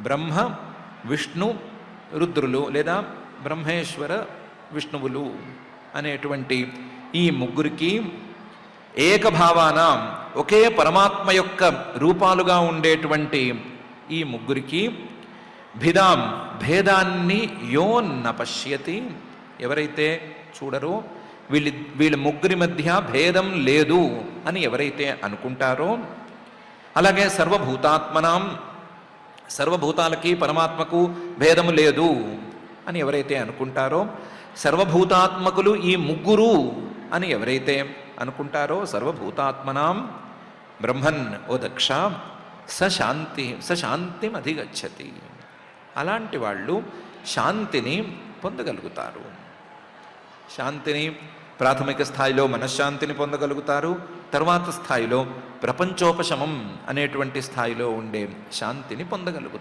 బ్రహ్మ, విష్ణు, రుద్రులు లేదా బ్రహ్మేశ్వర విష్ణువులు అనేటువంటి ఈ ముగ్గురికి ఏకభావానాం ఒకే పరమాత్మ యొక్క రూపాలుగా ఉండేటువంటి ఈ ముగ్గురికి భిదాం భేదాన్ని యో న పశ్యతి, ఎవరైతే చూడరో, వీళ్ళ ముగ్గురి మధ్య భేదం లేదు అని ఎవరైతే అనుకుంటారో, అలాగే సర్వభూతాత్మనాం సర్వభూతాలకి పరమాత్మకు భేదము లేదు అని ఎవరైతే అనుకుంటారో, సర్వభూతాత్మకులు ఈ ముగ్గురు అని ఎవరైతే అనుకుంటారో, సర్వభూతాత్మనాం బ్రహ్మన్ ఓ దక్ష సశాంతిం అధిగచ్చతి, అలాంటి వాళ్ళు శాంతిని పొందగలుగుతారు. శాంతిని ప్రాథమిక స్థాయిలో మనశ్శాంతిని పొందగలుగుతారు. తర్వాత స్థాయిలో ప్రపంచోపశమం అనేటువంటి స్థాయిలో ఉండే శాంతిని పొందగలుగుతారు.